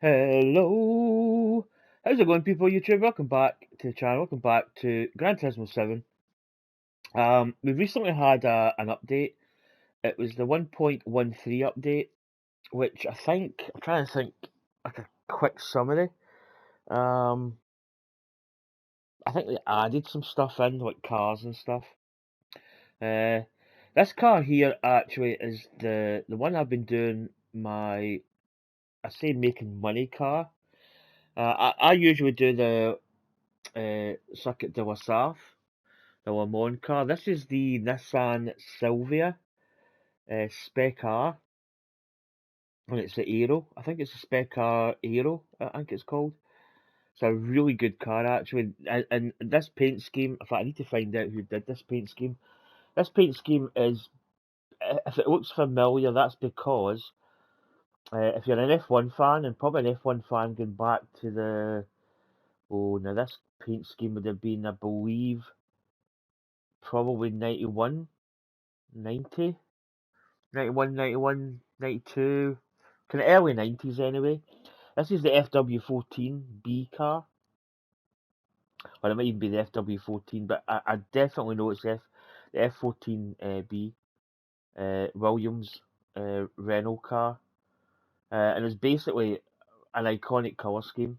Hello! How's it going, people? YouTube, welcome back to the channel. Welcome back to Gran Turismo 7. We've recently had an update. It was the 1.13 update, which I'm trying to think, like a quick summary. I think they added some stuff in, like cars and stuff. Uh, this car here actually is the one I've been doing I say making money car. I usually do the Circuit de la Sarthe, the Le Mans car. This is the Nissan Silvia Spec R, and it's the Aero. I think it's a Spec R Aero, I think it's called. It's a really good car, actually. And this paint scheme, in fact, I need to find out who did this paint scheme. This paint scheme is, if it looks familiar, that's because if you're an F1 fan, and probably an F1 fan going back to now this paint scheme would have been, I believe, probably 91, 90, 91, 91, 92, kind of early 90s anyway. This is the FW14B car, or it might even be the FW14, but I definitely know it's the F14B Williams Renault car, and it's basically an iconic colour scheme.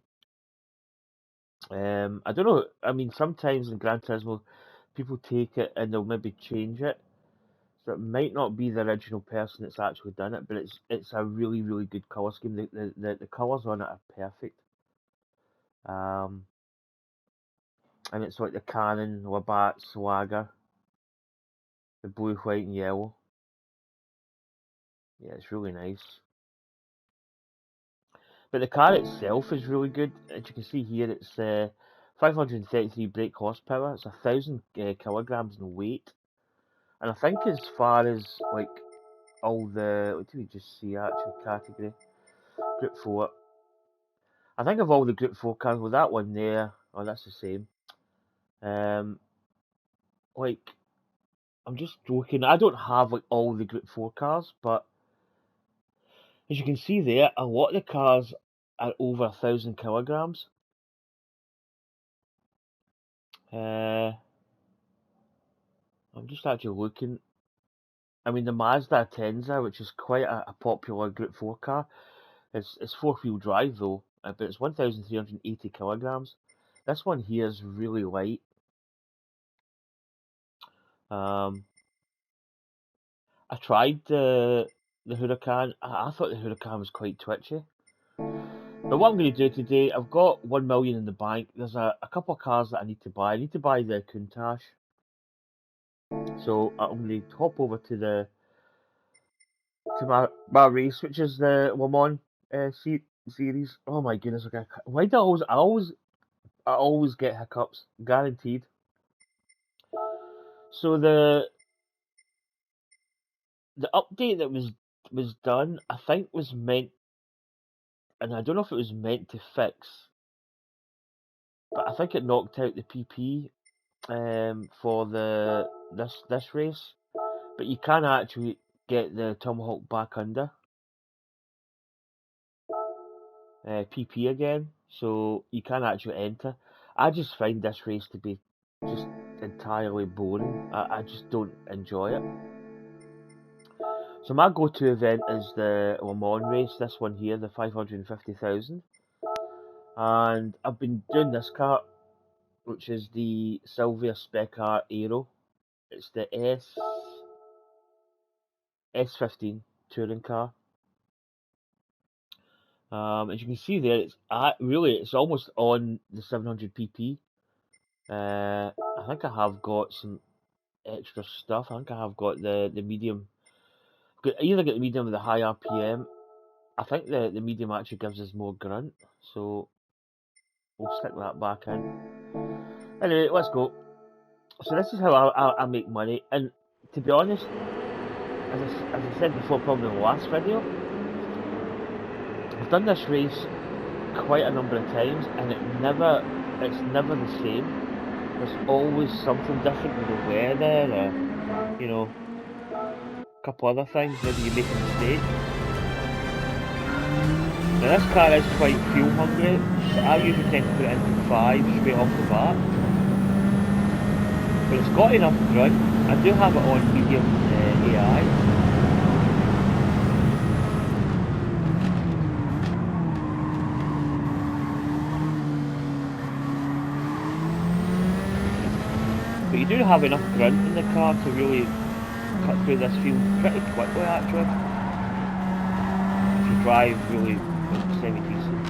I don't know, I mean, sometimes in Gran Turismo, people take it and they'll maybe change it. So it might not be the original person that's actually done it, but it's a really, really good colour scheme. The colours on it are perfect. And it's like the Cannon, Labatt, Swagger, the blue, white and yellow. Yeah, it's really nice. But the car itself is really good. As you can see here, it's 533 brake horsepower. It's 1,000 kilograms in weight. And I think as far as like all the, what do we just see actually category? Group 4. I think of all the Group 4 cars, with that one there, oh that's the same. Like, I'm just joking, I don't have like all the Group 4 cars, but as you can see there, a lot of the cars are over 1,000 kilograms. I'm just actually looking. I mean, the Mazda Atenza, which is quite a popular Group 4 car, it's four-wheel drive though, but it's 1,380 kilograms. This one here is really light. I tried the Huracan. I thought the Huracan was quite twitchy. But what I'm going to do today, I've got 1 million in the bank. There's a couple of cars that I need to buy. I need to buy the Countach. So I'm going to hop over to my race, which is the Le Mans series. Oh my goodness! Okay, why do I always get hiccups? Guaranteed. So the update that was done, I think was meant, and I don't know if it was meant to fix, but I think it knocked out the PP for this race, but you can actually get the Tomahawk back under PP again, so you can actually enter. I just find this race to be just entirely boring. I just don't enjoy it. So my go-to event is the Le Mans race, this one here, the 550,000. And I've been doing this car, which is the Silvia Spec R Aero. It's the S15 touring car. As you can see there, it's almost on the 700 pp. I think I have got some extra stuff. I think I have got the medium. I either get the medium or the high RPM. I think the medium actually gives us more grunt, so we'll stick that back in. Anyway, let's go. So this is how I make money, and to be honest, as I said before, probably in the last video, I've done this race quite a number of times, and it's never the same. There's always something different with the weather, or, you know, a couple other things. Maybe you make a mistake. Now this car is quite fuel hungry, so I usually tend to put it into 5 straight off the bat. But it's got enough grunt. I do have it on medium AI. But you do have enough grunt in the car to really cut through this field pretty quickly actually. If you drive really semi-decent.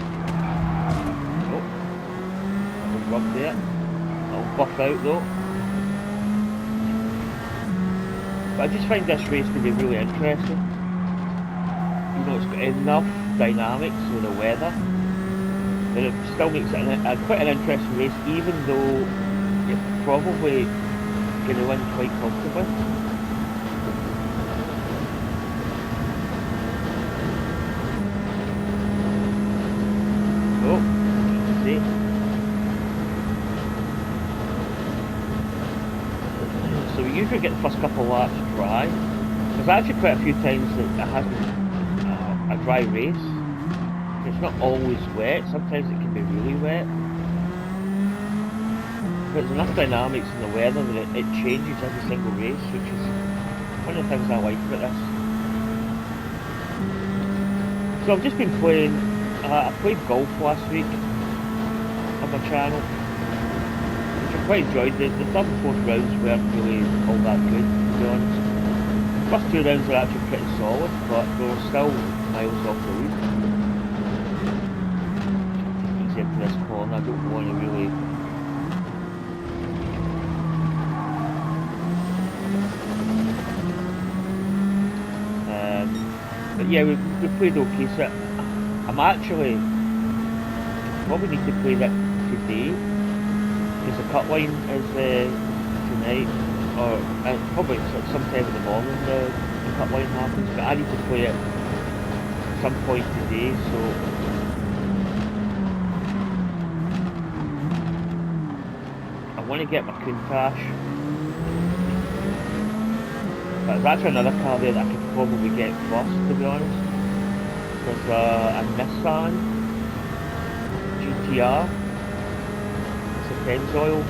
Oh, that'll rub there. That'll buff out though. But I just find this race to be really interesting. You know, it's got enough dynamics with the weather that it still makes it quite an interesting race, even though you're probably going to win quite comfortably. Oh, see. So we usually get the first couple of laps dry. There's actually quite a few times that it has been a dry race. It's not always wet, sometimes it can be really wet. But there's enough dynamics in the weather that it changes every single race, which is one of the things I like about this. So I've just been playing, I played golf last week on my channel, which I quite enjoyed. The third and fourth rounds weren't really all that good, to be honest. The first 2 rounds were actually pretty solid, but they were still miles off the lead. Easy into this corner, I don't want to really... But yeah, we played okay, so I'm actually probably need to play that today, because the cut line is tonight, or probably sometime in the morning the cut line happens, but I need to play it at some point today, so I want to get my Countach. But there's actually another car there that I could probably get first, to be honest. There's a Nissan GTR. It's a Pennzoil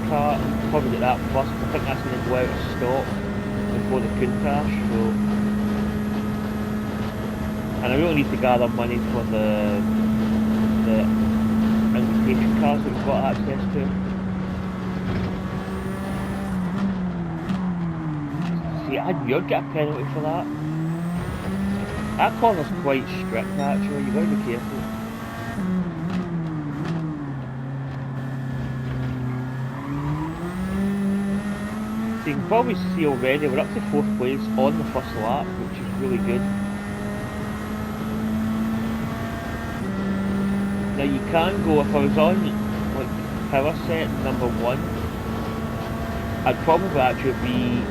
car. I'll probably get that first. I think that's going to go out of stock before the Countach. So, and I really need to gather money for the invitation cars that we've got access to. See, you'd get a penalty for that. That corner's quite strict actually, you've got to be careful. So you can probably see already, we're up to 4th place on the first lap, which is really good. Now you can go, if I was on like power set number 1, I'd probably actually be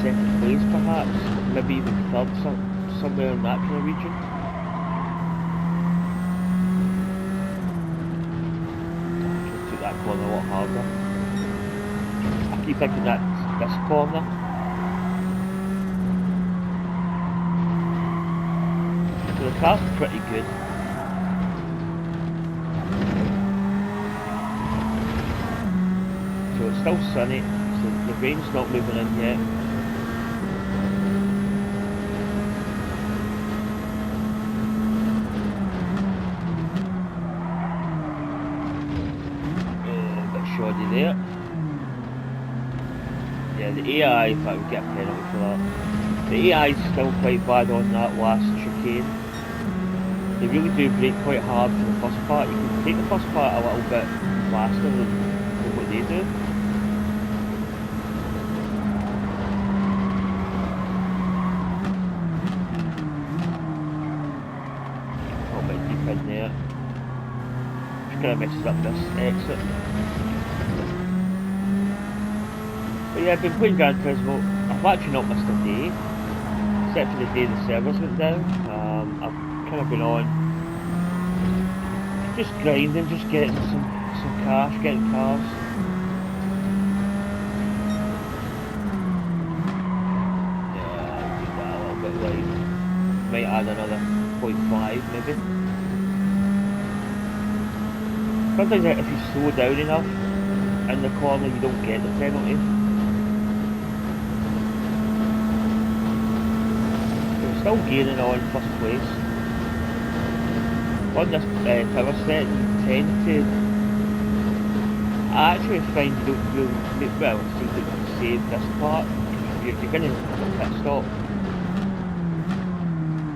2nd place perhaps, maybe even 3rd, somewhere in that kind of region. I took that corner a lot harder. I keep thinking that's this corner. So the car's pretty good. So it's still sunny, so the rain's not moving in yet. Shoddy there. Yeah, the AI, if I would get a penalty for that. The AI is still quite bad on that last chicane. They really do brake quite hard for the first part. You can take the first part a little bit faster than what they do. A little bit deep in there. Just kind of messes up this exit. But yeah, I've been playing Gran Turismo. I've actually not missed a day, except for the day the servers went down. I've kind of been on, just grinding, just getting some cash, getting cars. Yeah, I'll do that a little bit later. Might add another 1.5 maybe. Sometimes if you slow down enough in the corner you don't get the penalty. We're still gaining on first place. On this power set you tend to, I actually find you don't really, well, it seems like you save this part. You're going to pit stop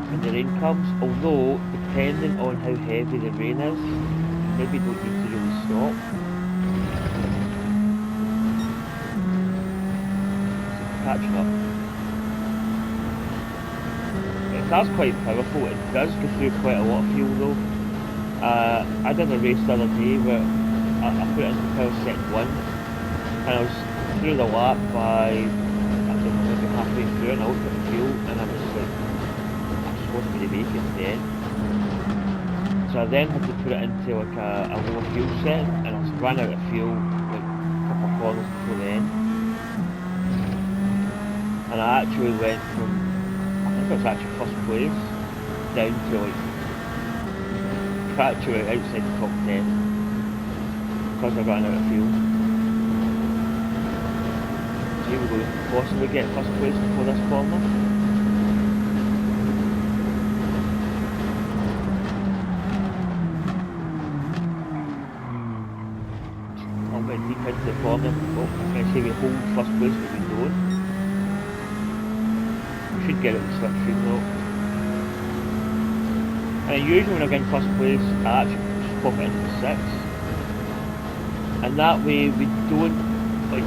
when the rain comes, although depending on how heavy the rain is, you maybe don't need to really stop. So catching up. The car's quite powerful, it does go through quite a lot of fuel though. I did a race the other day where I put it into power set 1 and I was through the lap by, I don't know, maybe halfway through and I looked at the fuel and I was like, I'm supposed to be make it to the end. So I then had to put it into like a lower fuel setting and I ran out of fuel like a couple of corners before the end. And I actually went from, I think it was actually first place, down to like practically outside the top 10 because I ran out of fuel. So here we go, possibly get first place before this corner. I'm going deep into the corner. Oh, I'm going to say we hold first place but we don't. We should get it in slipstream though. And usually when I get in first place, I actually just pop it into 6. And that way we don't, like,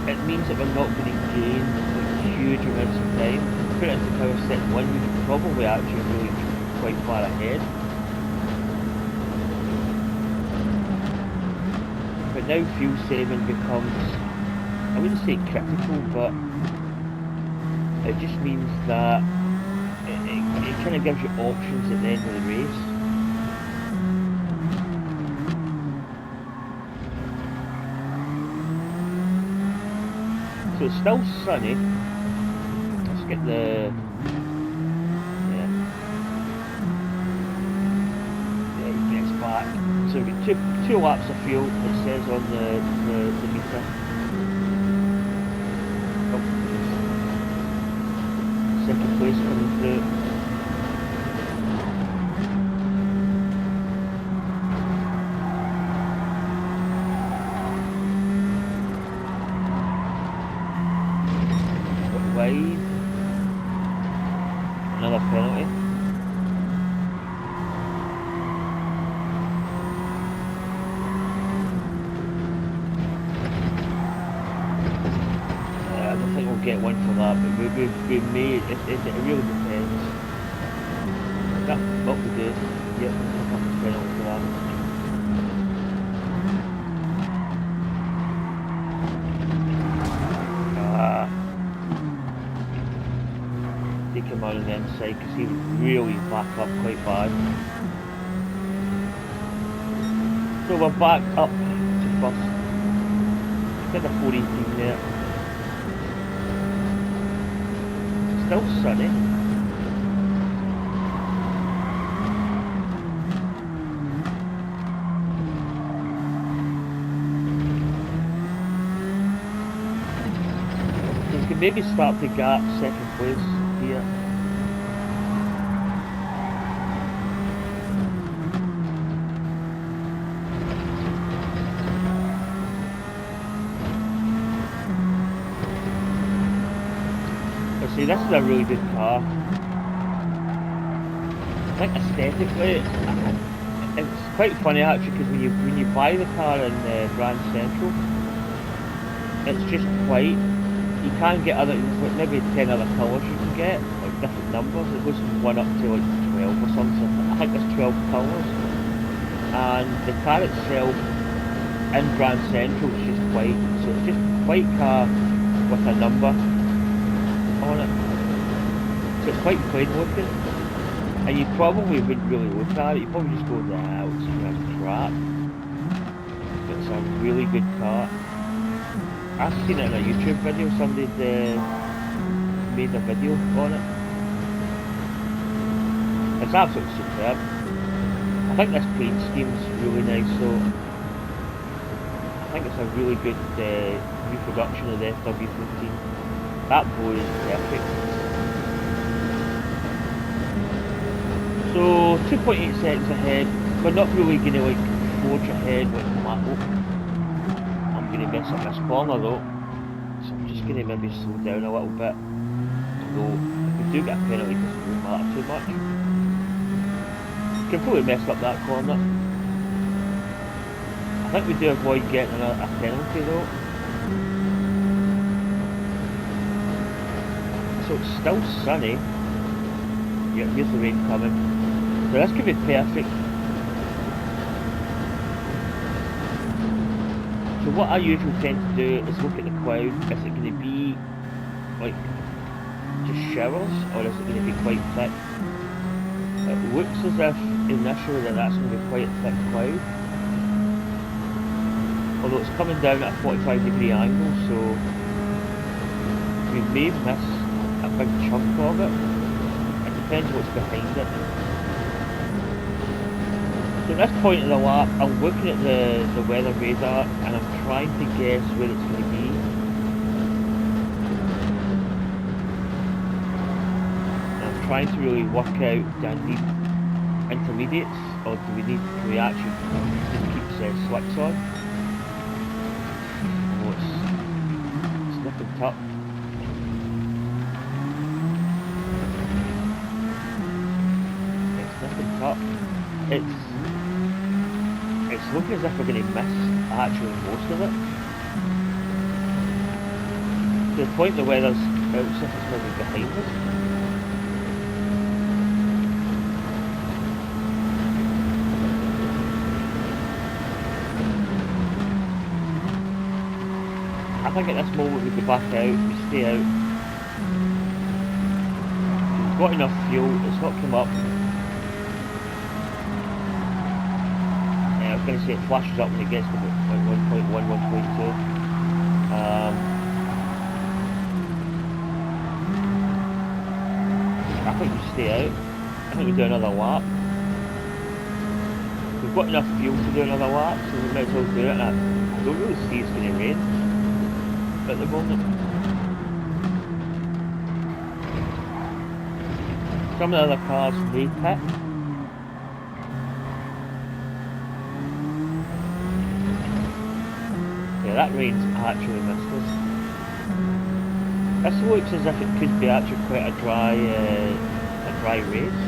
it means that we're not going to gain like huge amounts of time. Put it into power set 1, we could probably actually really quite far ahead. But now fuel saving becomes, I wouldn't say critical, but it just means that it kind of gives you options at the end of the race. So it's still sunny. Let's get the, yeah, he gets back. So we've got two laps of fuel, it says on the meter. Oh, second place coming through. Wide. Another penalty. I don't think we'll get one for that, but we may, it really depends. Yep, what we do. Yep, we'll pick up the penalty for that. Take him out on the inside because he would really back up quite bad. So we're back up to first. Get a 418 there. Still sunny. You can maybe start to gap second place here. See, this is a really good car. I think aesthetically, it's quite funny actually because when you buy the car in Grand Central, it's just white. You can get other, like maybe 10 other colours you can get, like different numbers. It goes from 1 up to like 12 or something. I think there's 12 colours. And the car itself in Grand Central is just white. So it's just a white car with a number on it. So it's quite plain looking. And you probably wouldn't really look at it. You probably just go, nah, it's crap. But it's a really good car. I've seen it in a YouTube video, somebody made a video on it. It's absolutely superb. I think this paint scheme's really nice though. I think it's a really good reproduction of the FW15. That bow is perfect. So 2.8 seconds ahead. We're not really going to like forge ahead with Marco. I'm going to mess up this corner though. So I'm just going to maybe slow down a little bit. Although if we do get a penalty, it doesn't really matter too much. Completely messed up that corner. I think we do avoid getting a penalty though. So it's still sunny. Yeah, here's the rain coming. So this could be perfect. So what I usually tend to do is look at the cloud. Is it going to be like just showers, or is it going to be quite thick? It looks as if initially that's going to be quite a thick cloud. Although it's coming down at a 45-degree angle, so we may miss a big chunk of it. It depends what's behind it. So at this point in the lap, I'm looking at the weather radar and I'm trying to guess where it's going to be. And I'm trying to really work out, do I need intermediates, or do we actually just keep slicks on? Oh, it's nipping top. It's nipping top. It's looking as if we're going to miss actually most of it. To the point the weather's out as if it's maybe behind us. I think at this moment we go back out, we stay out. We've got enough fuel, it's not come up. I was going to say it flashes up when it gets to like 1.1, 1.2. I think we stay out. I think we do another lap. We've got enough fuel to do another lap, so we might as well do it. And I don't really see it's going to rain at the moment. Some of the other cars may pit. Yeah, that rain's actually missed us. This looks as if it could be actually quite a dry race.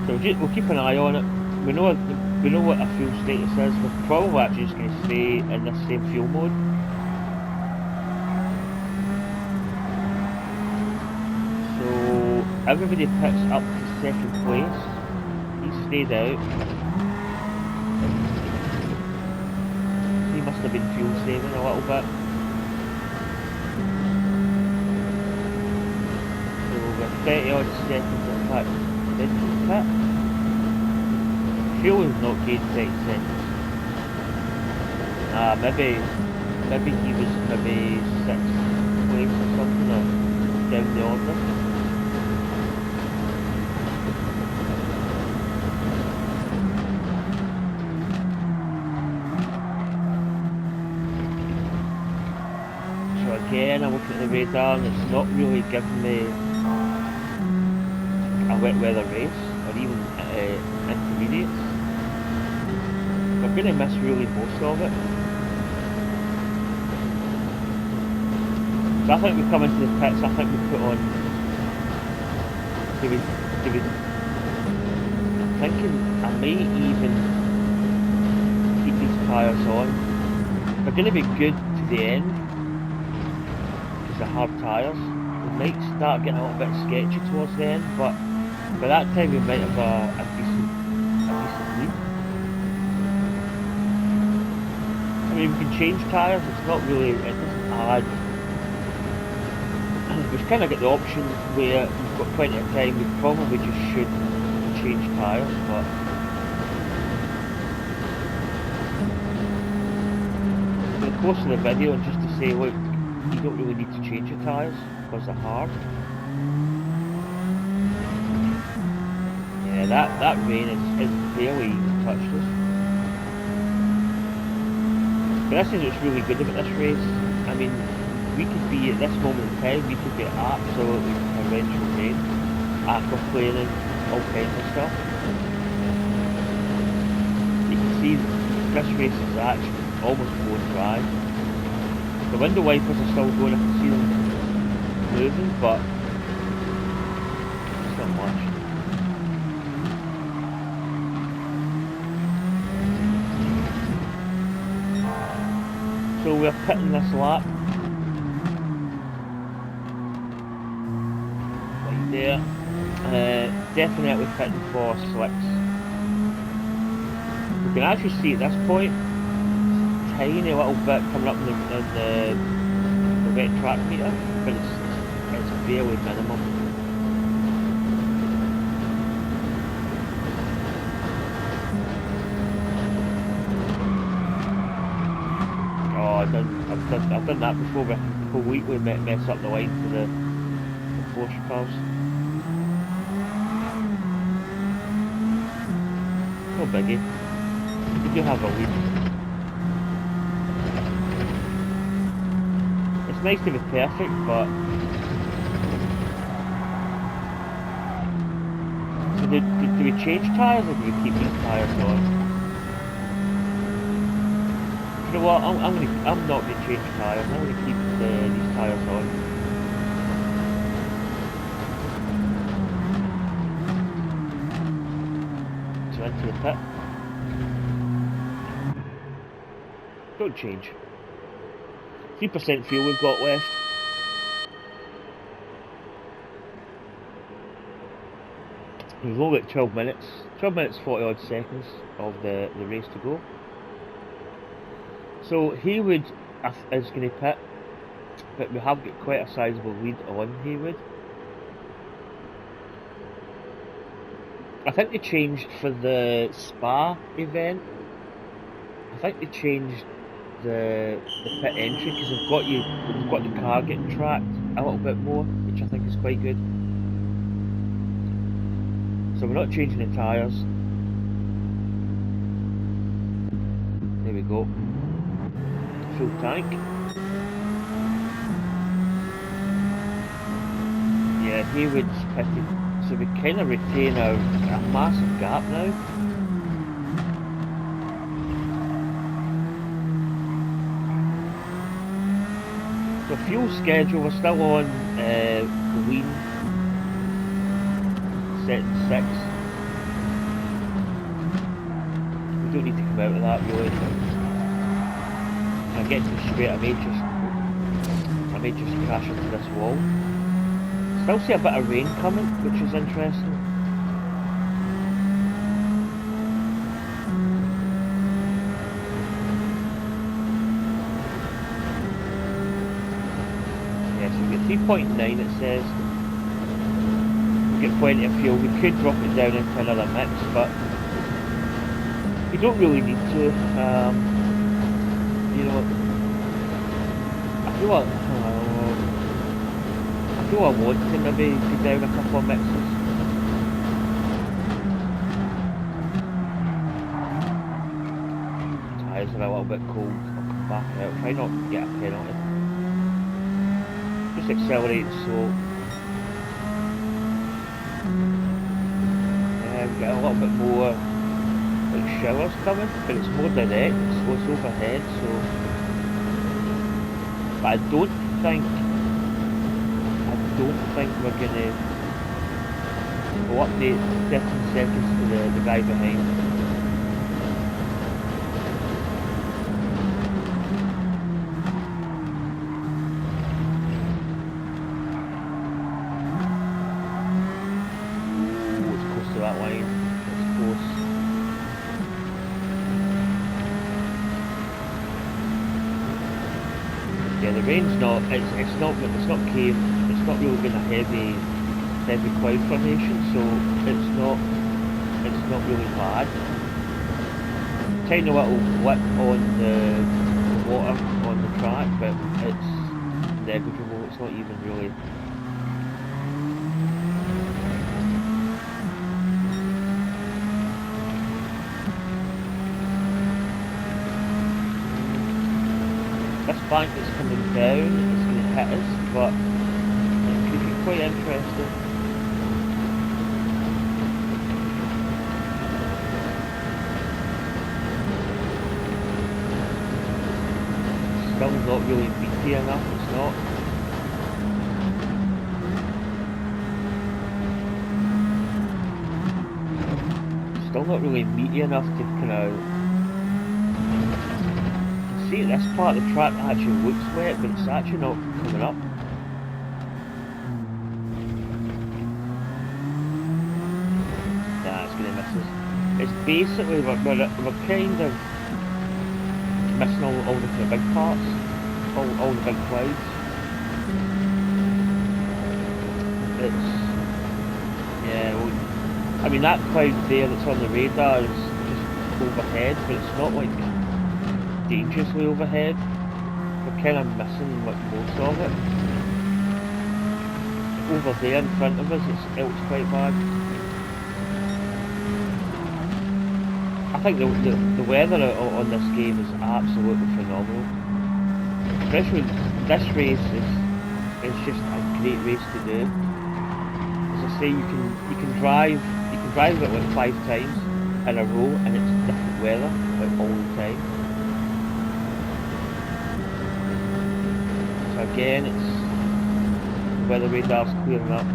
So we'll keep an eye on it. We know what our fuel status is. We're probably actually just going to stay in this same fuel mode. So everybody picks up to second place. He stayed out. He must have been fuel saving a little bit. So we're 30 odd seconds in fact. Pit. Fuel is not good 30 seconds. Maybe he was maybe 6th place or something, or down the order. So again, I'm looking at the radar and it's not really giving me a wet weather race, or even intermediates. We're going to miss really most of it. So I think we come into the pits, I think we put on... I'm thinking I may even keep these tyres on. They're going to be good to the end, because they're hard tyres. We might start getting a little bit sketchy towards the end, but by that time we might have a decent lead. I mean, we can change tyres, it's not really, it doesn't add we've kind of got the option where we've got plenty of time. We probably just should change tyres, but for the course of the video, and just to say, look, you don't really need to change your tyres because they're hard. Yeah, that rain is barely even touched us. But this is what's really good about this race. I mean, we could be, at this moment in time, we could be absolutely torrential rain, aquaplaning, all kinds of stuff. You can see this race is actually almost going dry. The window wipers are still going, I can see them moving, but it's not much. So we're pitting this lap. Right there. Definitely pitting for slicks. You can actually see at this point, tiny little bit coming up in the wet track meter, but it's barely minimum. I've done that before, but completely mess up the line for the Porsche cars. No biggie. We do have a lead. It's nice to be perfect, but so do we change tyres or do we keep these tyres on? You know what? I'm not going to change tyres. I'm going to keep these tyres on. So into the pit. Don't change. 3% fuel we've got left. We've only got 12 minutes. 12 minutes 40 odd seconds of the race to go. So Haywood is going to pit, but we have got quite a sizable lead on Haywood. I think they changed for the Spa event. I think they changed the pit entry because they've got the car getting tracked a little bit more, which I think is quite good. So we're not changing the tyres. There we go. Full tank. Yeah, Haywood's pitted, so we kind of retain a massive gap now. So fuel schedule, we're still on lean, setting 6. We don't need to come out of that really. I get too straight, I may just crash into this wall. Still see a bit of rain coming, which is interesting. Yeah, so we get 3.9 it says. We get plenty of fuel. We could drop it down into another mix, but you don't really need to. You know, I feel I want to maybe go down a couple of mixes. Tyres are a little bit cold. I'll come back out. Try not to get a penalty. Just accelerate so. Yeah, we get a little bit more like showers coming, but it's more direct, it's overhead, so. But I don't think we're gonna go update 15 seconds to the guy behind. Ooh, it's close to that line. It's close. Yeah, the rain's not. It's not caved. It's not really been a heavy cloud formation, so it's not really bad. Tiny little blip on the water on the track, but it's negligible. It's not even really. This bank that's coming down is going to hit us, but it could be quite interesting. Still not really meaty enough, it's not. Still not really meaty enough to kind of. See, this part of the track actually looks wet, but it's actually not coming up. Nah, it's going to miss us. It's basically, we're kind of missing all the kind of big parts, all the big clouds. It's, yeah, well, I mean that cloud there that's on the radar is just overhead, but it's not like dangerously overhead. We're kind of missing like most of it. Over there in front of us, it looks quite bad. I think the weather on this game is absolutely phenomenal. Especially this race is just a great race to do. As I say, you can drive it like 5 times in a row, and it's different weather like all the time. Again, it's the weather radar's clearing up.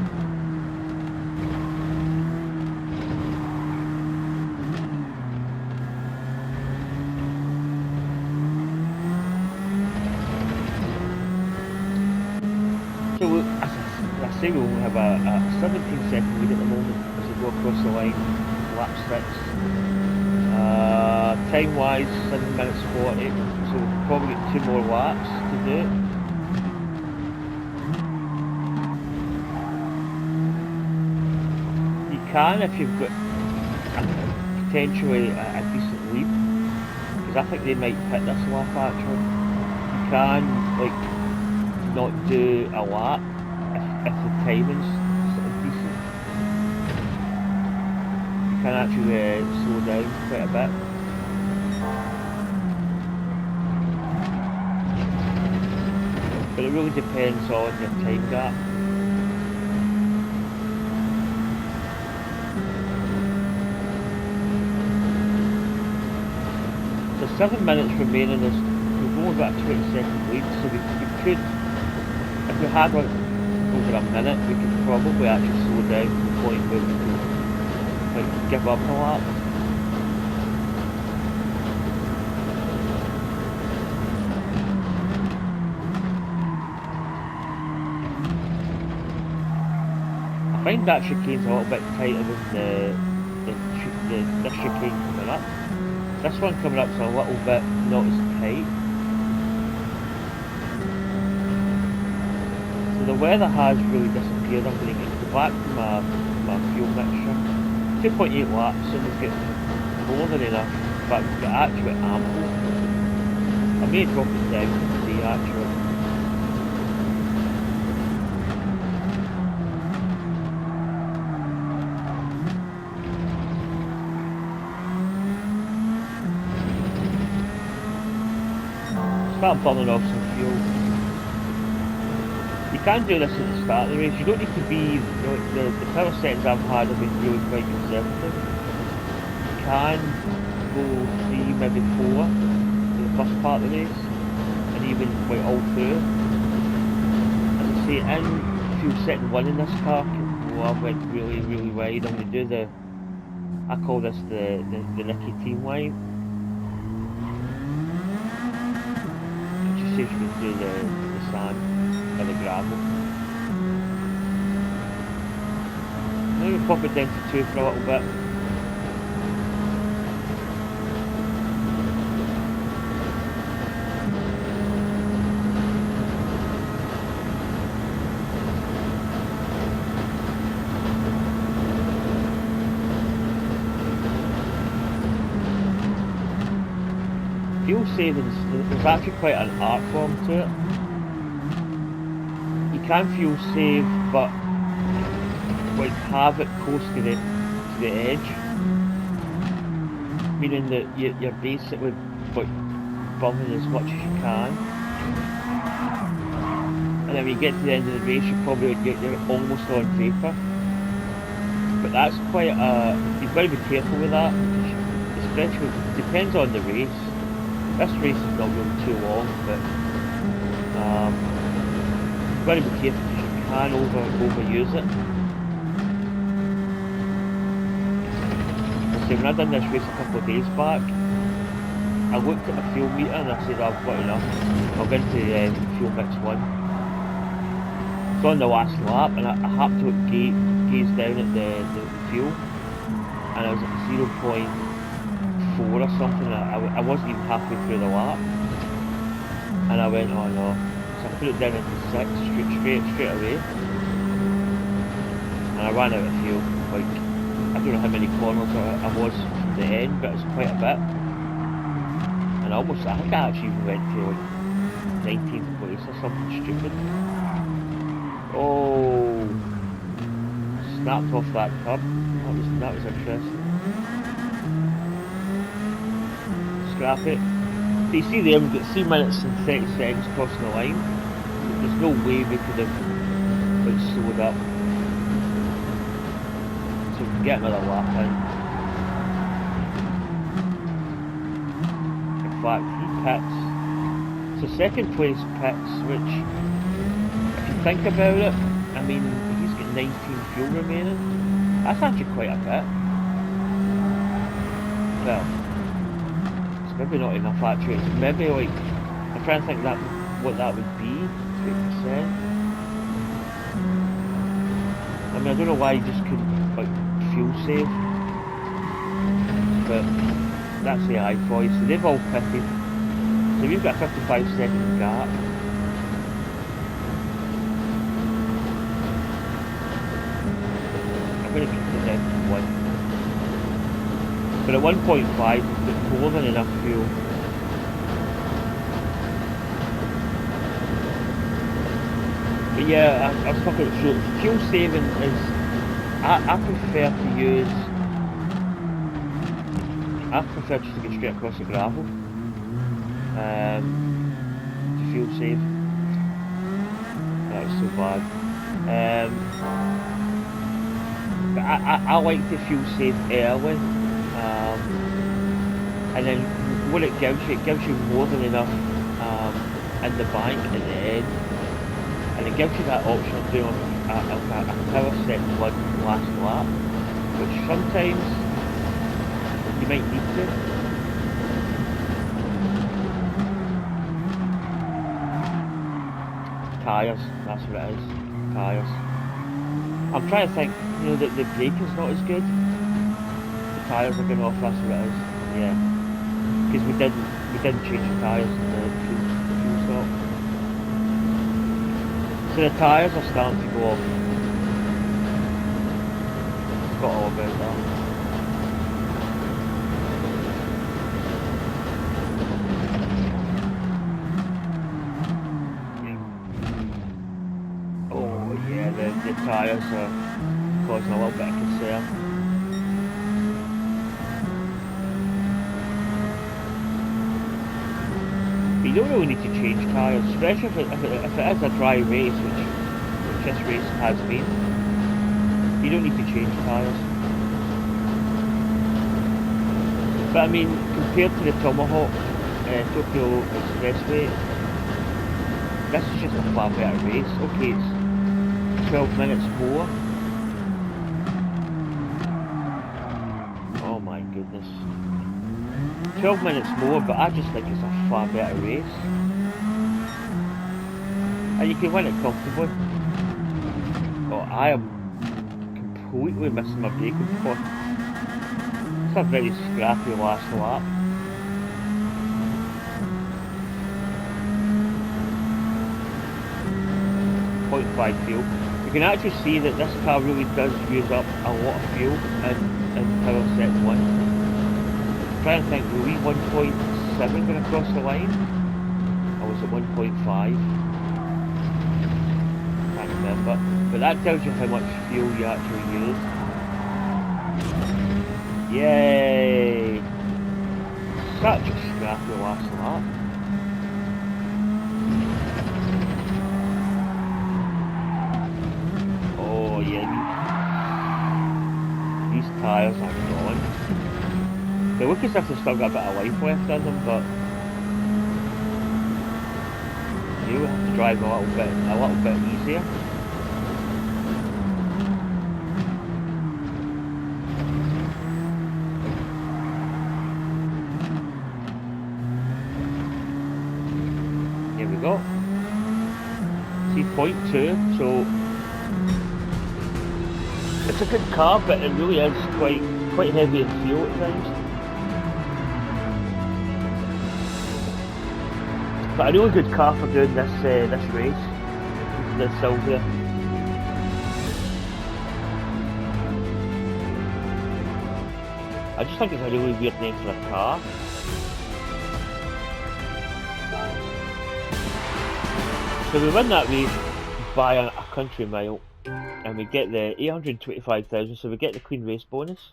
So, as I say, we only have a 17-second lead at the moment as we go across the line, lap 6. Time-wise, 7 minutes 40, so we've probably got 2 more laps to do. Can if you've got potentially a decent lead, because I think they might hit this lap actually. You can like not do a lap if the timing's sort of decent. You can actually slow down quite a bit. But it really depends on your time gap. So 7 minutes remaining is we've only got a 20-second lead, so we could, if we had like over a minute, we could probably actually slow down to the point where we could like give up a lap. I find that chicane's a little bit tighter than this chicane coming up. This one coming up's a little bit not as tight. So the weather has really disappeared. I'm going to go back to my fuel mixture. 2.8 laps, so we've got more than enough. In fact, we've got actually ample. I may drop it down to 3 actually. Start burning off some fuel. You can do this at the start of the race. You don't need to be, you know, the power settings I've had have been really quite conservative. You can go 3, maybe 4 in the first part of the race, and even like all through. As I say, in fuel setting 1 in this car, I went really wide. I'm going to do I call this the nicotine line. See if you can do the sand or the gravel. Maybe pop it down to 2 for a little bit. Fuel savings, there's actually quite an art form to it. You can fuel save, but like have it close to the edge, meaning that you're basically like burning as much as you can, and then when you get to the end of the race, you're almost on vapor. But that's quite you've got to be careful with that, especially depends on the race. This race is not really too long, but you've got to be careful because you can overuse it. So when I done this race a couple of days back, I looked at the fuel meter and I said I've got enough. I'll get into fuel mix 1. It's on the last lap and I happened to gaze down at the fuel and I was at 0.4 or something. I wasn't even halfway through the lap and I went, oh no. So I put it down into 6 straight away and I ran out of fuel. Like, I don't know how many corners I was from the end, but it's quite a bit. And I think I actually even went to like 19th place or something stupid. Oh, snapped off that curb. That was interesting. Scrap it. So you see there, we've got 3 minutes and 30 seconds crossing the line. There's no way we could have like slowed up. So we can get another lap in. In fact, he pits. So second place pits, which, if you think about it, I mean, he's got 19 fuel remaining. That's actually quite a bit. Well, it's maybe not enough actually. It's maybe like, I'm trying to think what that would be, 3%. I mean, I don't know why you just couldn't like fuel save, but that's the eye for you. So they've all pitted. So we've got a 55-second gap. I'm going to keep it down to 1. But at 1.5 we've got more than enough fuel. But yeah, I was talking about fuel saving is, I prefer just to get straight across the gravel to fuel save. That was so bad. But I like to fuel save early, and then what it gives you more than enough in the bank at the end, and it gives you that option of doing a power set 1 last lap, which sometimes you might need to. Tyres, that's what it is. Tyres. I'm trying to think, you know, that the braking's not as good. The tyres are going off, that's what it is. Yeah. Because we didn't change the tyres in the fuel stop. So the tyres are starting to go off. Got all about that. The tyres are causing a little bit of concern. But you don't really need to change tyres, especially if it is a dry race, which this race has been. You don't need to change tyres. But I mean, compared to the Tomahawk Tokyo Expressway, this is just a far better race. Okay, it's 12 minutes more. Oh my goodness. 12 minutes more, but I just think it's a far better race. And you can win it comfortably. Oh, I am completely missing my braking point. It's a very scrappy last lap. .5 fuel. You can actually see that this car really does use up a lot of fuel in power set 1. I'm trying to think, were we 1.6 1.7 going across the line? Or was it 1.5? Can't remember. But that tells you how much fuel you actually use. Yay! Such a scrappy last lap. Oh yeah, these tyres are gone. They look as if they've still got a bit of life left in them, but you will have to drive a little bit easier. Here we go. See, 0.2, so it's a good car, but it really is quite heavy in fuel at times. But a really good car for doing this race, the Silvia. I just think it's a really weird name for a car. So we win that race by a country mile, and we get the 825,000. So we get the Queen Race bonus,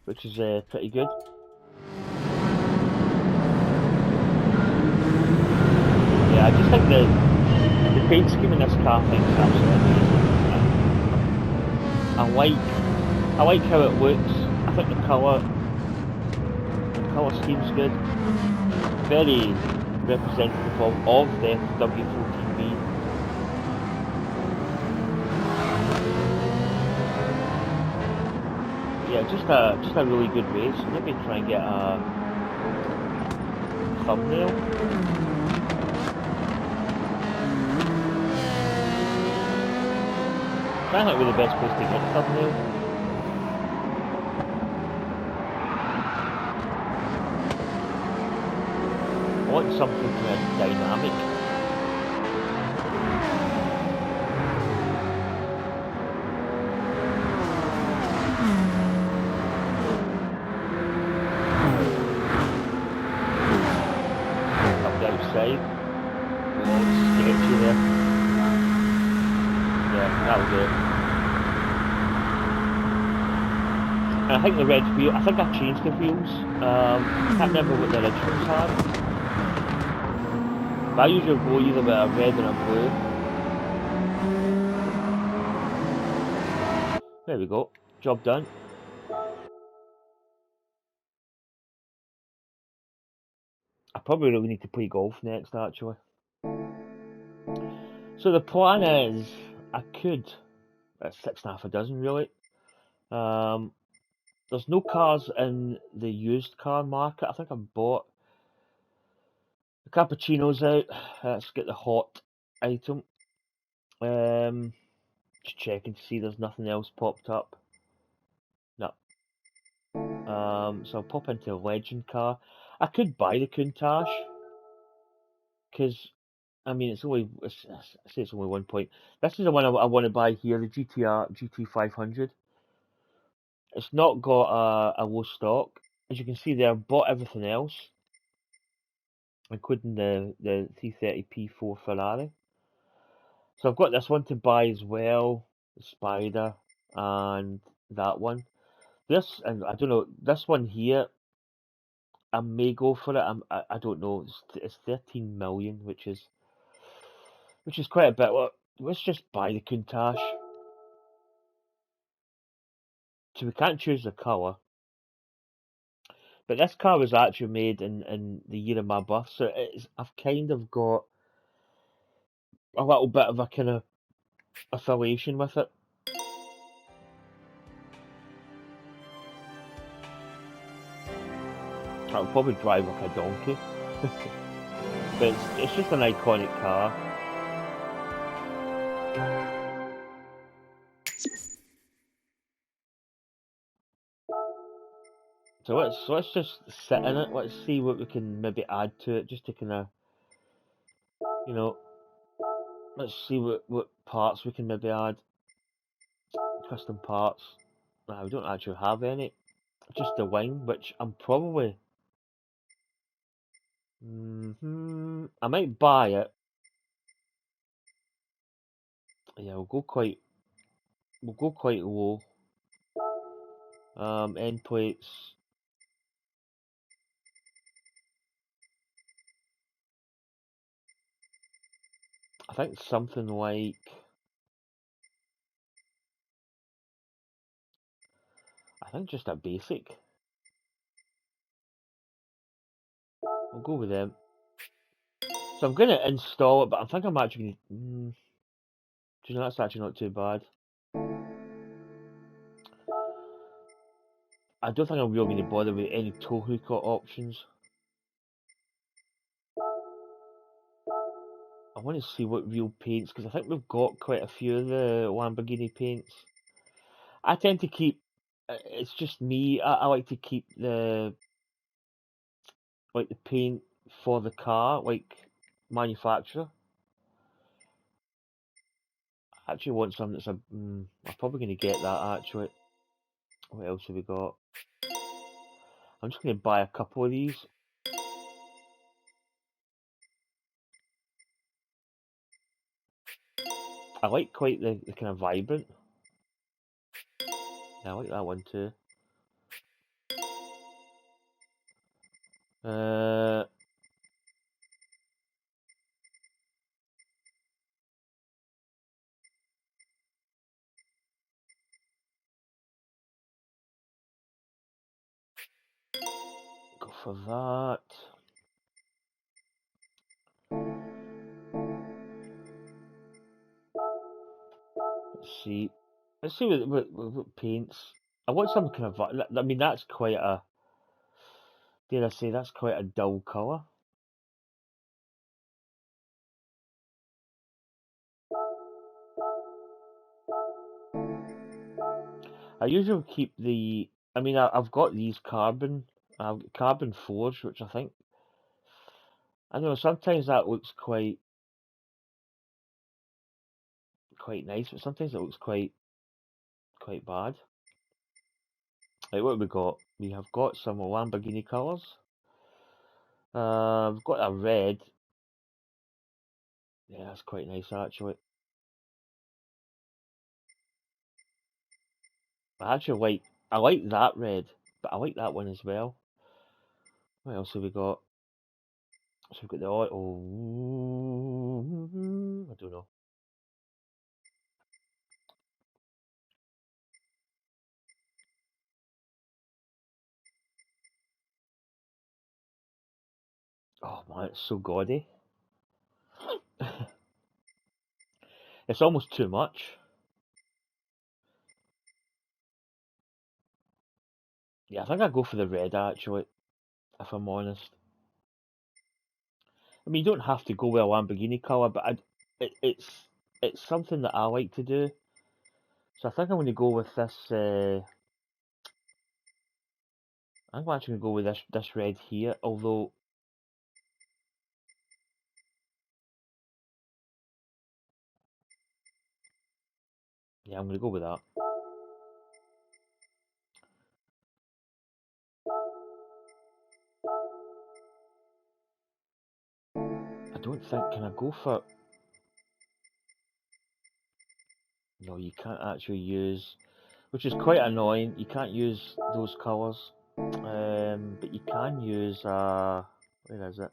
which is pretty good. Yeah, I just think the paint scheme in this car thing is absolutely amazing. I like how it looks. I think the colour scheme's good. Very representative of the W14B. Yeah, just a really good race. Maybe try and get a thumbnail. That might be the best place to get a thumbnail. I want something kind of dynamic. Up the outside. Oh, it's sketchy there. Yeah, that'll do it. And I think the red wheel, I think I changed the wheels. I can't remember what the originals had. But I usually go either with a red and a blue. There we go, job done. I probably really need to play golf next, actually. So the plan is, I could, at 6.5 dozen really. There's no cars in the used car market. I think I bought the cappuccino's out. Let's get the hot item. Just checking to see there's nothing else popped up. No. So I'll pop into a legend car. I could buy the Countach, because I mean I say it's only 1 point. This is the one I want to buy here, the GT500. It's not got a low stock. As you can see there, I've bought everything else, including the 330 P4 Ferrari. So I've got this one to buy as well, the Spider, and that one. This, and I don't know, this one here, I may go for it. I don't know. It's 13 million, which is quite a bit. Well, let's just buy the Countach. So we can't choose the colour. But this car was actually made in the year of my birth, so I've kind of got a little bit of a kind of affiliation with it. I'll probably drive like a donkey. But it's just an iconic car. So let's just sit in it. Let's see what we can maybe add to it, just to kind of, you know, let's see what parts we can maybe add. Custom parts. Nah, we don't actually have any. just the wing, which I'm probably. I might buy it. Yeah, We'll go quite low. End plates. I think something like. I think just a basic. We'll go with them. So I'm going to install it, but I think I'm actually. Do you know, that's actually not too bad. I don't think I'm really going to bother with any tow hook options. I want to see what real paints, because I think we've got quite a few of the Lamborghini paints. I tend to keep. It's just me. I like to keep the paint for the car, like manufacturer. I actually want something that's I'm probably going to get that actually. What else have we got? I'm just going to buy a couple of these. I like quite the kind of vibrant. Yeah, I like that one too. Uh, Go for that. Let's see. Let's see what paints. I want some kind of. I mean, that's quite a. Dare I say that's quite a dull colour. I usually keep the. I mean, I've got these carbon. I've got carbon forge, which I think. I don't know. Sometimes that looks quite nice, but sometimes it looks quite bad. Like what have we got? We have got some Lamborghini colours. We've got a red. Yeah, that's quite nice actually. I like that red, but I like that one as well. What else have we got? So we've got the I don't know. Oh man, it's so gaudy. It's almost too much. Yeah, I think I'd go for the red actually, if I'm honest. I mean, you don't have to go with a Lamborghini colour, but it's something that I like to do. So I think I'm going to go with this. I'm actually going to go with this red here. Although, yeah, I'm going to go with that. I don't think. Can I go for? No, you can't actually use, which is quite annoying. You can't use those colours, but you can use. Where is it?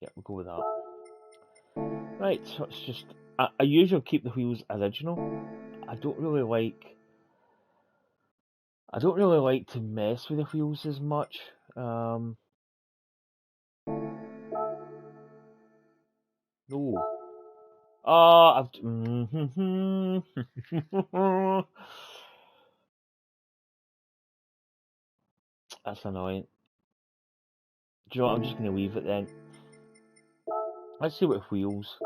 Yeah, we'll go with that. Right, so it's just. I usually keep the wheels original. I don't really like. I don't really like to mess with the wheels as much. No. Oh, I've. That's annoying. Do you know what? I'm just going to leave it then. Let's see what wheels.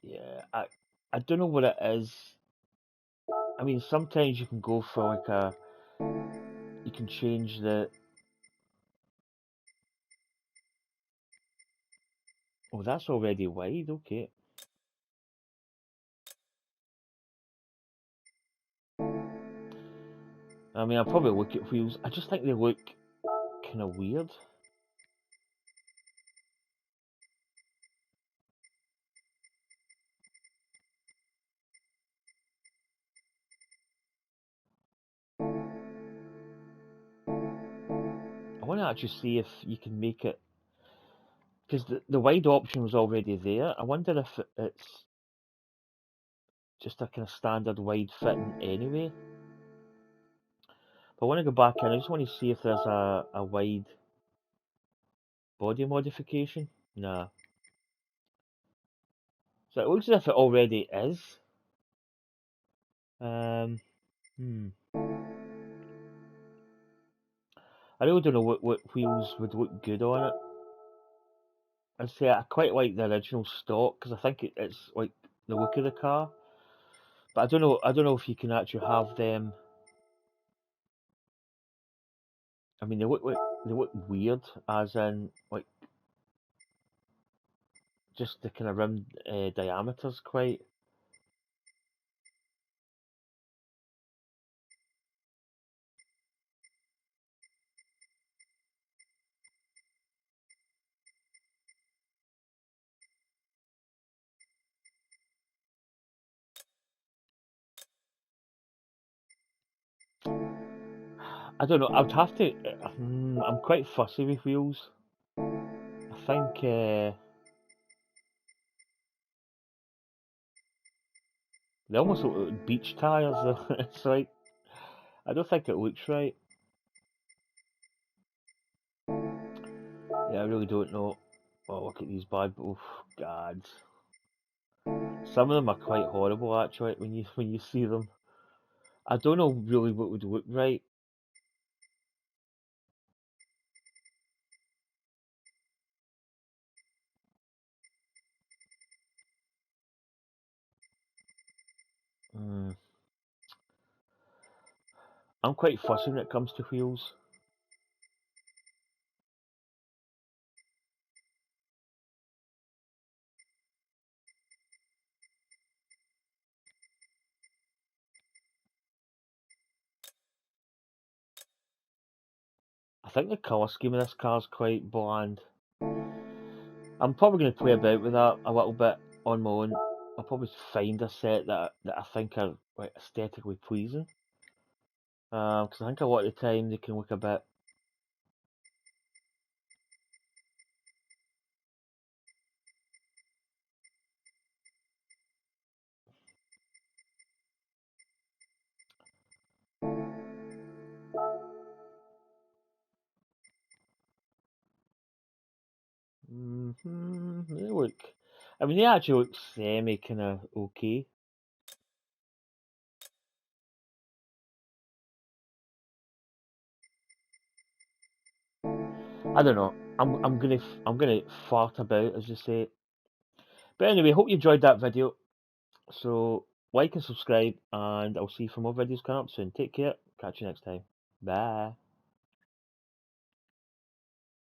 Yeah, I don't know what it is. I mean, sometimes you can go for like you can change the. Oh, that's already wide. Okay. I mean, I'll probably look at wheels. I just think they look kind of weird. I want to actually see if you can make it, because the wide option was already there. I wonder if it's just a kind of standard wide fitting anyway. But I want to go back in. I just want to see if there's a wide body modification. Nah. So it looks as if it already is. Um, hmm. I really don't know what wheels would look good on it. I'd say I quite like the original stock because I think it's like the look of the car. But I don't know. I don't know if you can actually have them. I mean, they look weird, as in like just the kind of rim diameters quite. I don't know. I'd have to. I'm quite fussy with wheels. I think they almost look like beach tires. Though. It's like I don't think it looks right. Yeah, I really don't know. Oh, look at these bad. Oh, God. Some of them are quite horrible actually when you see them. I don't know really what would look right. Mm. I'm quite fussy when it comes to wheels. I think the colour scheme of this car is quite bland. I'm probably going to play about with that a little bit on my own. I'll probably find a set that I think are like aesthetically pleasing. Because I think a lot of the time they can look a bit. They look. I mean, they actually look semi kind of okay. I don't know. I'm gonna fart about, as you say. But anyway, hope you enjoyed that video. So like and subscribe, and I'll see you for more videos coming up soon. Take care. Catch you next time. Bye.